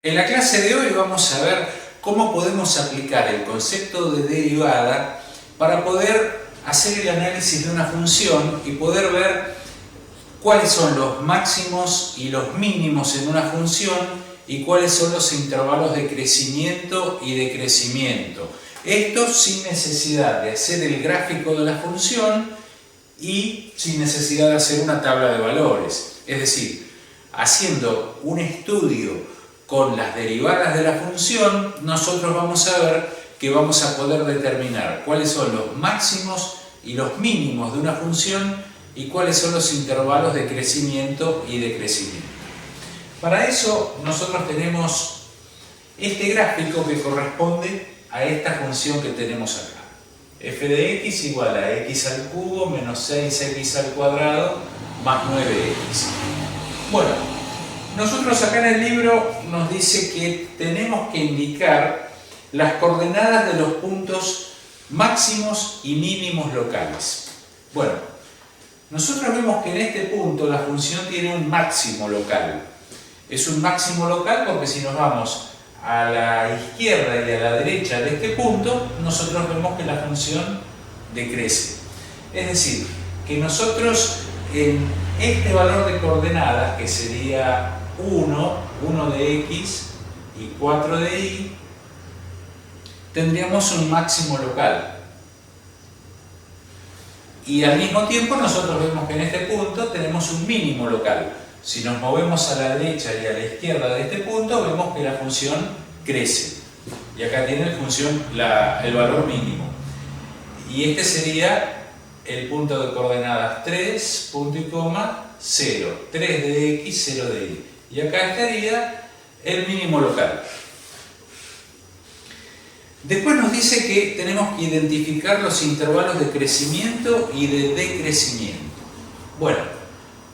En la clase de hoy vamos a ver cómo podemos aplicar el concepto de derivada para poder hacer el análisis de una función y poder ver cuáles son los máximos y los mínimos en una función y cuáles son los intervalos de crecimiento y decrecimiento. Esto sin necesidad de hacer el gráfico de la función y sin necesidad de hacer una tabla de valores. Es decir, haciendo un estudio con las derivadas de la función, nosotros vamos a ver que vamos a poder determinar cuáles son los máximos y los mínimos de una función y cuáles son los intervalos de crecimiento y decrecimiento. Para eso nosotros tenemos este gráfico que corresponde a esta función que tenemos acá. F de x igual a x al cubo menos 6x al cuadrado más 9x. Bueno, nosotros acá en el libro nos dice que tenemos que indicar las coordenadas de los puntos máximos y mínimos locales. Bueno, nosotros vemos que en este punto la función tiene un máximo local. Es un máximo local porque si nos vamos a la izquierda y a la derecha de este punto, nosotros vemos que la función decrece. Es decir, que nosotros en este valor de coordenadas, que sería 1 de x y 4 de y, tendríamos un máximo local. Y al mismo tiempo nosotros vemos que en este punto tenemos un mínimo local. Si nos movemos a la derecha y a la izquierda de este punto, vemos que la función crece. Y acá tiene el valor mínimo. Y este sería el punto de coordenadas 3, punto y coma, 0. 3 de x, 0 de y. Y acá estaría el mínimo local. Después nos dice que tenemos que identificar los intervalos de crecimiento y de decrecimiento. Bueno,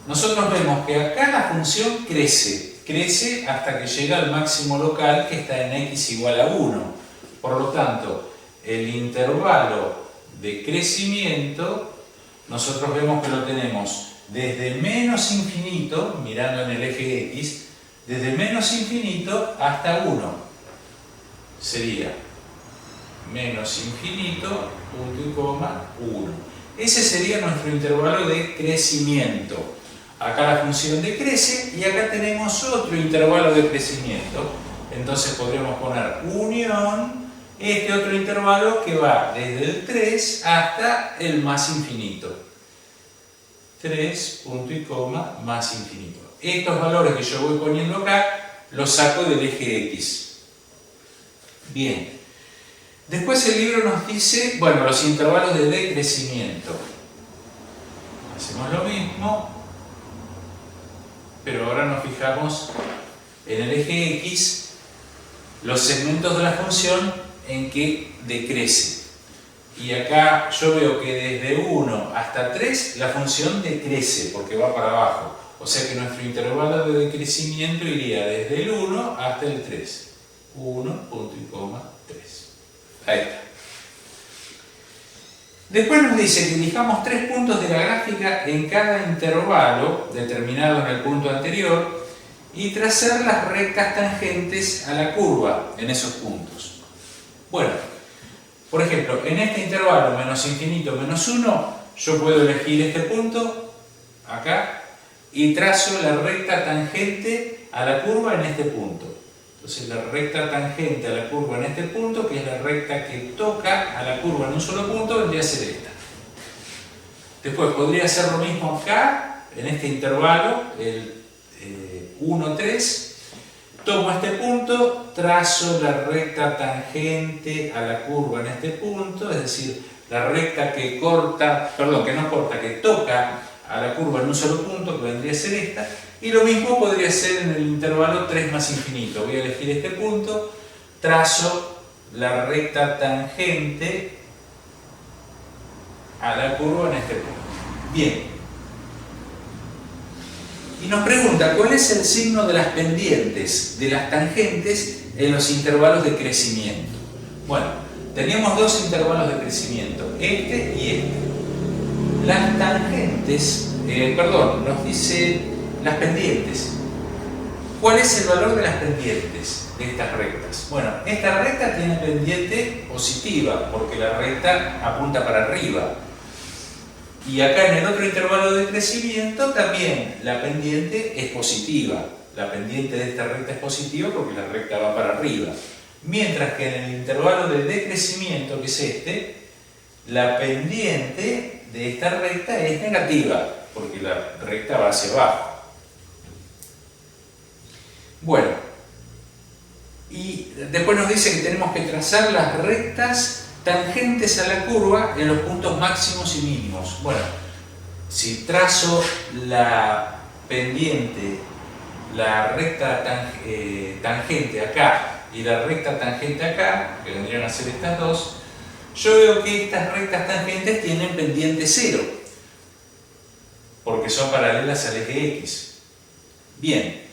nosotros vemos que acá la función crece hasta que llega al máximo local, que está en x igual a 1. Por lo tanto, el intervalo de crecimiento, nosotros vemos que lo tenemos desde menos infinito, mirando en el eje x, desde menos infinito hasta 1. Sería menos infinito, punto y coma, 1. Ese sería nuestro intervalo de crecimiento. Acá la función decrece y acá tenemos otro intervalo de crecimiento. Entonces podríamos poner unión este otro intervalo que va desde el 3 hasta el más infinito. 3, punto y coma, más infinito. Estos valores que yo voy poniendo acá los saco del eje x. Bien. Después el libro nos dice, bueno, los intervalos de decrecimiento. Hacemos lo mismo, pero ahora nos fijamos en el eje x, los segmentos de la función en que decrece. Y acá yo veo que desde 1 hasta 3 la función decrece porque va para abajo. O sea que nuestro intervalo de decrecimiento iría desde el 1 hasta el 3. 1, punto y coma, 3. Ahí está. Después nos dice que elijamos 3 puntos de la gráfica en cada intervalo determinado en el punto anterior y trazar las rectas tangentes a la curva en esos puntos. Bueno, por ejemplo, en este intervalo menos infinito menos 1, yo puedo elegir este punto, acá, y trazo la recta tangente a la curva en este punto. Entonces la recta tangente a la curva en este punto, que es la recta que toca a la curva en un solo punto, vendría a ser esta. Después podría hacer lo mismo acá, en este intervalo, el 1, 3. Tomo este punto, trazo la recta tangente a la curva en este punto, es decir, la recta que toca a la curva en un solo punto, que vendría a ser esta, y lo mismo podría ser en el intervalo 3 más infinito. Voy a elegir este punto, trazo la recta tangente a la curva en este punto. Bien. Y nos pregunta, ¿cuál es el signo de las pendientes, de las tangentes en los intervalos de crecimiento? Bueno, teníamos dos intervalos de crecimiento, este y este. Las tangentes, nos dice las pendientes. ¿Cuál es el valor de las pendientes de estas rectas? Bueno, esta recta tiene pendiente positiva porque la recta apunta para arriba. Y acá en el otro intervalo de crecimiento también la pendiente es positiva. La pendiente de esta recta es positiva porque la recta va para arriba. Mientras que en el intervalo de decrecimiento, que es este, la pendiente de esta recta es negativa porque la recta va hacia abajo. Bueno, y después nos dice que tenemos que trazar las rectas tangentes a la curva en los puntos máximos y mínimos. Bueno, si trazo la pendiente, la recta tangente acá y la recta tangente acá, que vendrían a ser estas dos, yo veo que estas rectas tangentes tienen pendiente cero, porque son paralelas al eje X. Bien,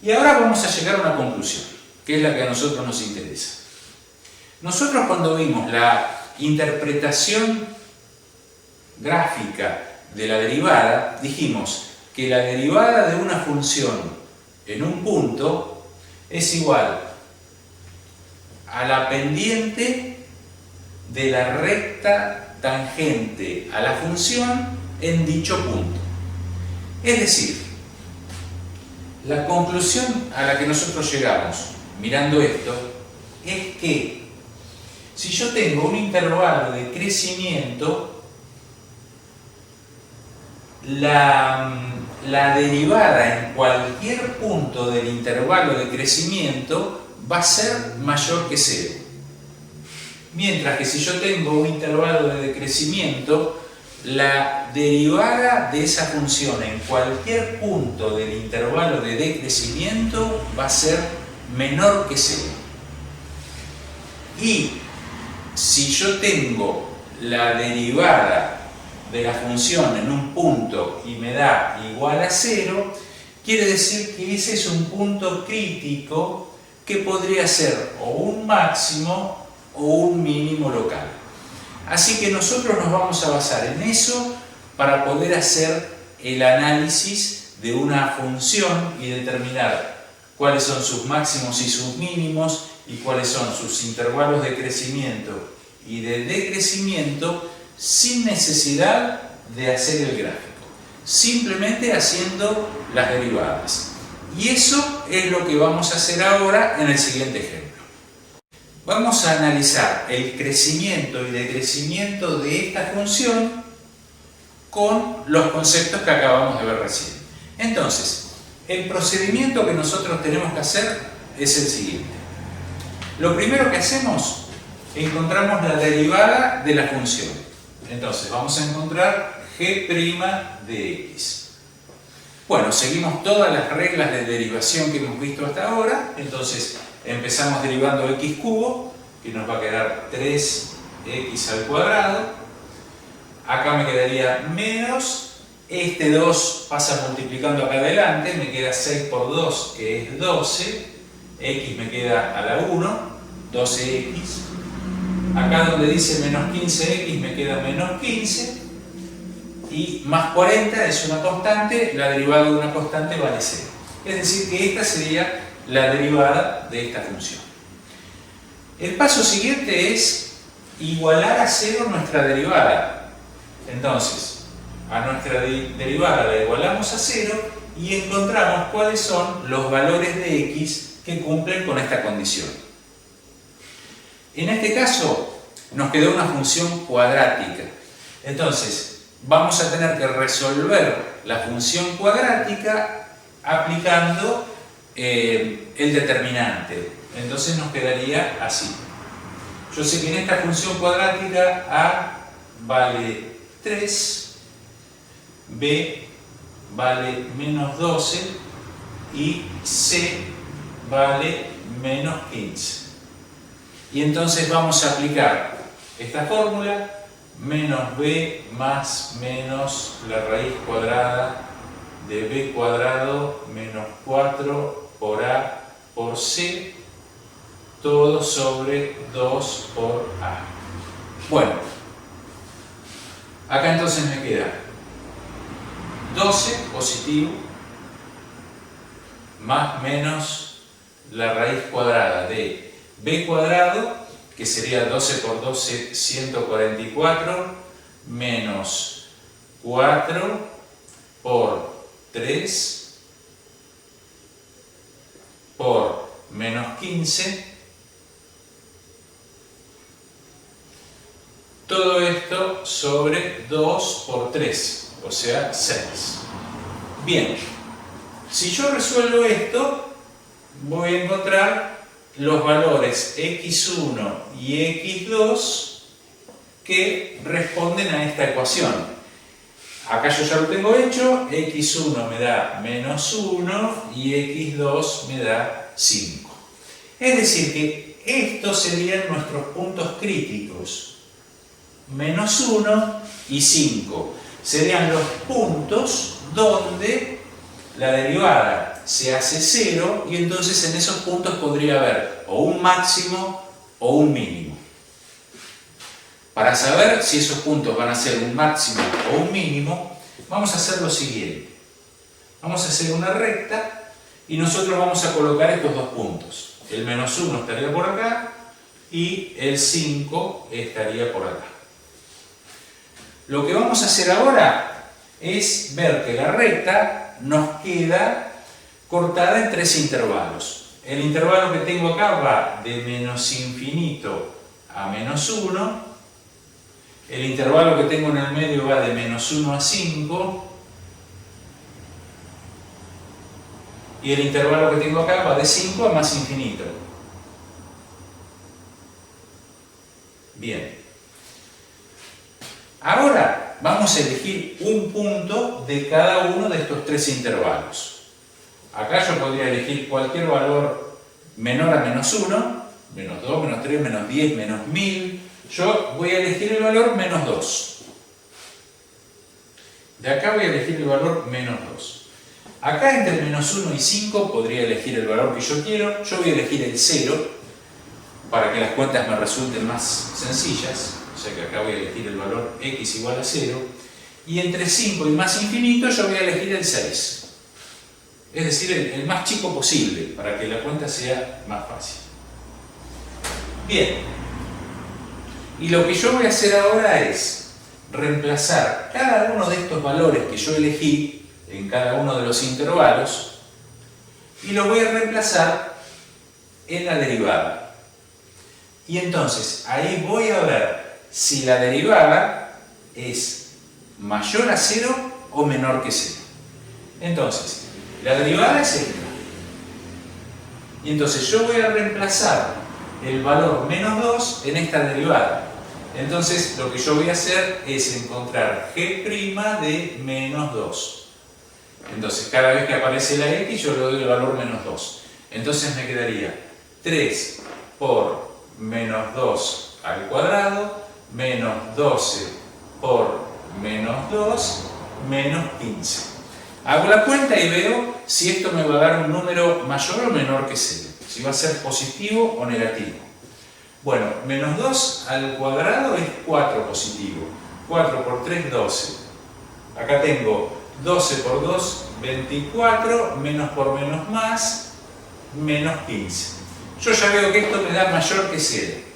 y ahora vamos a llegar a una conclusión, que es la que a nosotros nos interesa. Nosotros cuando vimos la interpretación gráfica de la derivada, dijimos que la derivada de una función en un punto es igual a la pendiente de la recta tangente a la función en dicho punto. Es decir, la conclusión a la que nosotros llegamos mirando esto es que si yo tengo un intervalo de crecimiento, la derivada en cualquier punto del intervalo de crecimiento va a ser mayor que 0. Mientras que si yo tengo un intervalo de decrecimiento, la derivada de esa función en cualquier punto del intervalo de decrecimiento va a ser menor que 0. Y si yo tengo la derivada de la función en un punto y me da igual a 0, quiere decir que ese es un punto crítico que podría ser o un máximo o un mínimo local. Así que nosotros nos vamos a basar en eso para poder hacer el análisis de una función y determinar cuáles son sus máximos y sus mínimos y cuáles son sus intervalos de crecimiento y de decrecimiento sin necesidad de hacer el gráfico, simplemente haciendo las derivadas. Y eso es lo que vamos a hacer ahora en el siguiente ejemplo. Vamos a analizar el crecimiento y decrecimiento de esta función con los conceptos que acabamos de ver recién. Entonces, el procedimiento que nosotros tenemos que hacer es el siguiente. Lo primero que hacemos, encontramos la derivada de la función. Entonces, vamos a encontrar g' de x. Bueno, seguimos todas las reglas de derivación que hemos visto hasta ahora. Entonces, empezamos derivando x cubo, que nos va a quedar 3x al cuadrado. Acá me quedaría menos, este 2 pasa multiplicando acá adelante, me queda 6 por 2, que es 12, x me queda a la 1, 12x. Acá donde dice menos 15x me queda menos 15, y más 40 es una constante, la derivada de una constante vale 0. Es decir, que esta sería la derivada de esta función. El paso siguiente es igualar a 0 nuestra derivada. Entonces, a nuestra derivada la igualamos a 0 y encontramos cuáles son los valores de x que cumplen con esta condición. En este caso, nos quedó una función cuadrática. Entonces, vamos a tener que resolver la función cuadrática aplicando el determinante. Entonces nos quedaría así. Yo sé que en esta función cuadrática a vale 3, b vale menos 12 y c vale menos 15. Y entonces vamos a aplicar esta fórmula, menos b más menos la raíz cuadrada de b cuadrado menos 4 por a por c, todo sobre 2 por a. Bueno, acá entonces me queda 12 positivo más menos la raíz cuadrada de b cuadrado, que sería 12 por 12, 144, menos 4 por 3 por menos 15. Todo esto sobre 2 por 3, o sea, 6. Bien, si yo resuelvo esto, voy a encontrar los valores x1 y x2 que responden a esta ecuación. Acá yo ya lo tengo hecho, x1 me da menos 1 y x2 me da 5. Es decir, que estos serían nuestros puntos críticos. Menos 1 y 5 serían los puntos donde la derivada se hace 0 y entonces en esos puntos podría haber o un máximo o un mínimo. Para saber si esos puntos van a ser un máximo o un mínimo, vamos a hacer lo siguiente. Vamos a hacer una recta y nosotros vamos a colocar estos dos puntos. El menos 1 estaría por acá y el 5 estaría por acá. Lo que vamos a hacer ahora es ver que la recta nos queda cortada en 3 intervalos. El intervalo que tengo acá va de menos infinito a menos 1. El intervalo que tengo en el medio va de menos 1 a 5. Y el intervalo que tengo acá va de 5 a más infinito. Bien. Ahora vamos a elegir un punto de cada uno de estos 3 intervalos. Acá yo podría elegir cualquier valor menor a menos 1, menos 2, menos 3, menos 10, menos 1000. Yo voy a elegir el valor menos 2. De acá voy a elegir el valor menos 2. Acá entre menos 1 y 5 podría elegir el valor que yo quiero. Yo voy a elegir el 0 para que las cuentas me resulten más sencillas. O sea que acá voy a elegir el valor x igual a 0. Y entre 5 y más infinito yo voy a elegir el 6. Es decir, el más chico posible, para que la cuenta sea más fácil. Bien. Y lo que yo voy a hacer ahora es reemplazar cada uno de estos valores que yo elegí en cada uno de los intervalos y los voy a reemplazar en la derivada. Y entonces ahí voy a ver si la derivada es mayor a 0 o menor que 0. Entonces, la derivada es esta. Y entonces yo voy a reemplazar el valor menos 2 en esta derivada. Entonces, lo que yo voy a hacer es encontrar g' de menos 2. Entonces, cada vez que aparece la x, yo le doy el valor menos 2. Entonces me quedaría 3 por menos 2 al cuadrado menos 12 por menos 2 menos 15. Hago la cuenta y veo si esto me va a dar un número mayor o menor que 0. Si va a ser positivo o negativo. Bueno, menos 2 al cuadrado es 4 positivo. 4 por 3, 12. Acá tengo 12 por 2, 24, menos por menos más, menos 15. Yo ya veo que esto me da mayor que 0.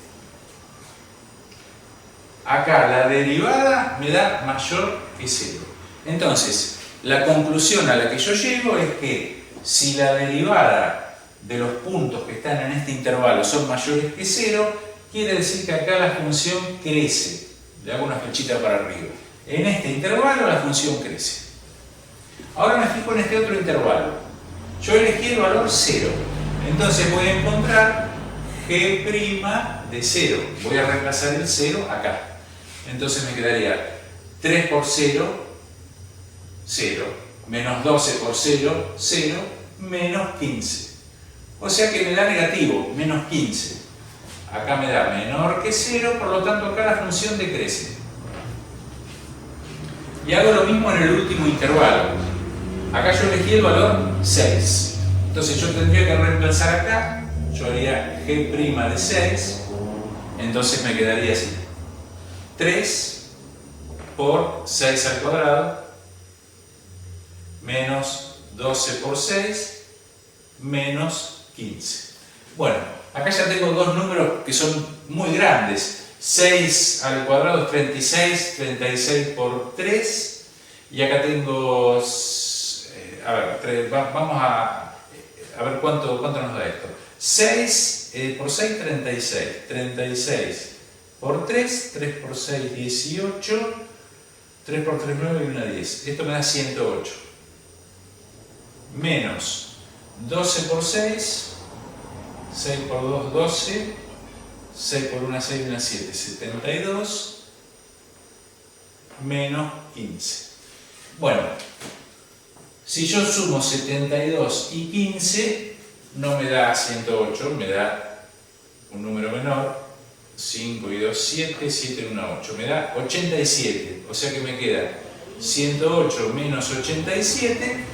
Acá la derivada me da mayor que 0. Entonces, la conclusión a la que yo llego es que si la derivada de los puntos que están en este intervalo son mayores que 0, quiere decir que acá la función crece. Le hago una flechita para arriba. En este intervalo la función crece. Ahora me fijo en este otro intervalo. Yo elegí el valor 0. Entonces voy a encontrar g' de 0. Voy a reemplazar el 0 acá. Entonces me quedaría 3 por 0, 0. Menos 12 por 0, 0. Menos 15. O sea que me da negativo, menos 15. Acá me da menor que 0, por lo tanto acá la función decrece. Y hago lo mismo en el último intervalo. Acá yo elegí el valor 6. Entonces yo tendría que reemplazar acá. Yo haría g' de 6. Entonces me quedaría así. 3 por 6 al cuadrado menos 12 por 6 menos 15. Bueno, acá ya tengo dos números que son muy grandes. 6 al cuadrado es 36, 36 por 3. Y acá tengo, vamos a ver cuánto nos da esto. 6 por 6, 36. 36 por 3, 3 por 6, 18. 3 por 3, 9 y 1, 10. Esto me da 108. Menos 12 por 6, 6 por 2, 12. 6 por 1, 6 y 1, 7. 72. Menos 15. Bueno, si yo sumo 72 y 15, no me da 108, me da un número menor. 5 y 2, 7, 7 y 1, 8. Me da 87, o sea que me queda 108 menos 87.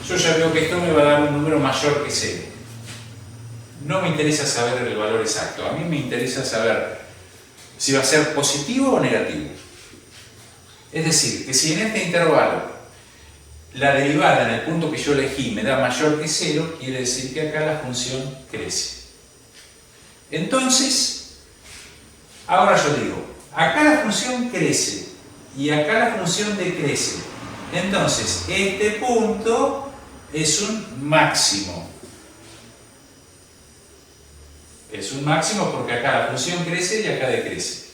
Yo ya veo que esto me va a dar un número mayor que 0. No me interesa saber el valor exacto, a mí me interesa saber si va a ser positivo o negativo. Es decir, que si en este intervalo la derivada en el punto que yo elegí me da mayor que 0, quiere decir que acá la función crece. Entonces, ahora yo digo, acá la función crece y acá la función decrece. Entonces, este punto es un máximo. Es un máximo porque acá la función crece y acá decrece.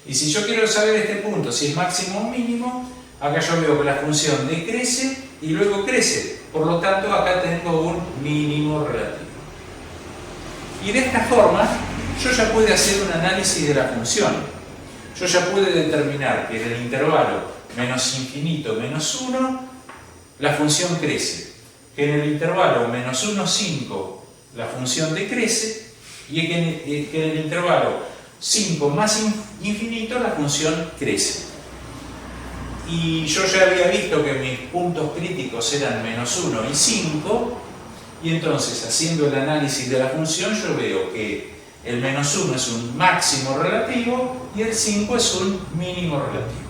Y si yo quiero saber este punto, si es máximo o mínimo, acá yo veo que la función decrece y luego crece. Por lo tanto, acá tengo un mínimo relativo. Y de esta forma, yo ya puedo hacer un análisis de la función. Yo ya puedo determinar que en el intervalo menos infinito menos 1, la función crece. Que en el intervalo menos 1, 5, la función decrece. Y que en el intervalo 5 más infinito, la función crece. Y yo ya había visto que mis puntos críticos eran menos 1 y 5. Y entonces, haciendo el análisis de la función, yo veo que el menos 1 es un máximo relativo y el 5 es un mínimo relativo.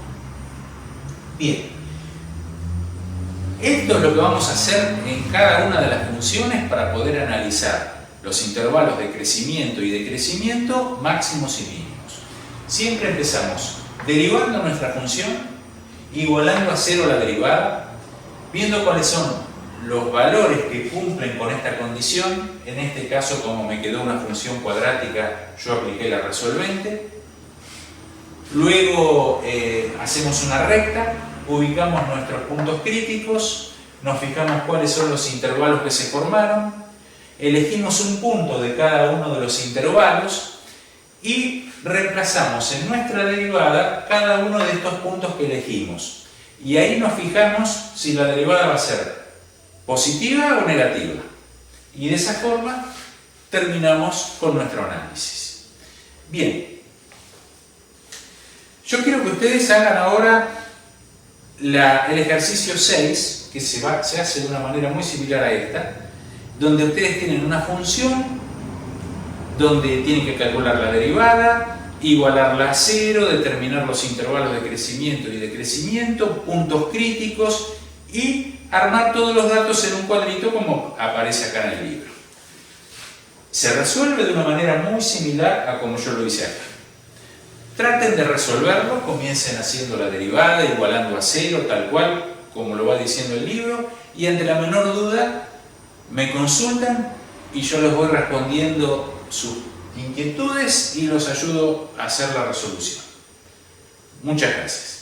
Bien, esto es lo que vamos a hacer en cada una de las funciones para poder analizar los intervalos de crecimiento y decrecimiento máximos y mínimos. Siempre empezamos derivando nuestra función, igualando a 0 la derivada, viendo cuáles son los valores que cumplen con esta condición. En este caso, como me quedó una función cuadrática, yo apliqué la resolvente. Luego hacemos una recta, ubicamos nuestros puntos críticos, nos fijamos cuáles son los intervalos que se formaron, elegimos un punto de cada uno de los intervalos y reemplazamos en nuestra derivada cada uno de estos puntos que elegimos. Y ahí nos fijamos si la derivada va a ser positiva o negativa. Y de esa forma terminamos con nuestro análisis. Bien, yo quiero que ustedes hagan ahora el ejercicio 6, que se hace de una manera muy similar a esta, donde ustedes tienen una función, donde tienen que calcular la derivada, igualarla a 0, determinar los intervalos de crecimiento y decrecimiento, puntos críticos y armar todos los datos en un cuadrito como aparece acá en el libro. Se resuelve de una manera muy similar a como yo lo hice acá. Traten de resolverlo, comiencen haciendo la derivada, igualando a 0, tal cual como lo va diciendo el libro, y ante la menor duda me consultan y yo les voy respondiendo sus inquietudes y los ayudo a hacer la resolución. Muchas gracias.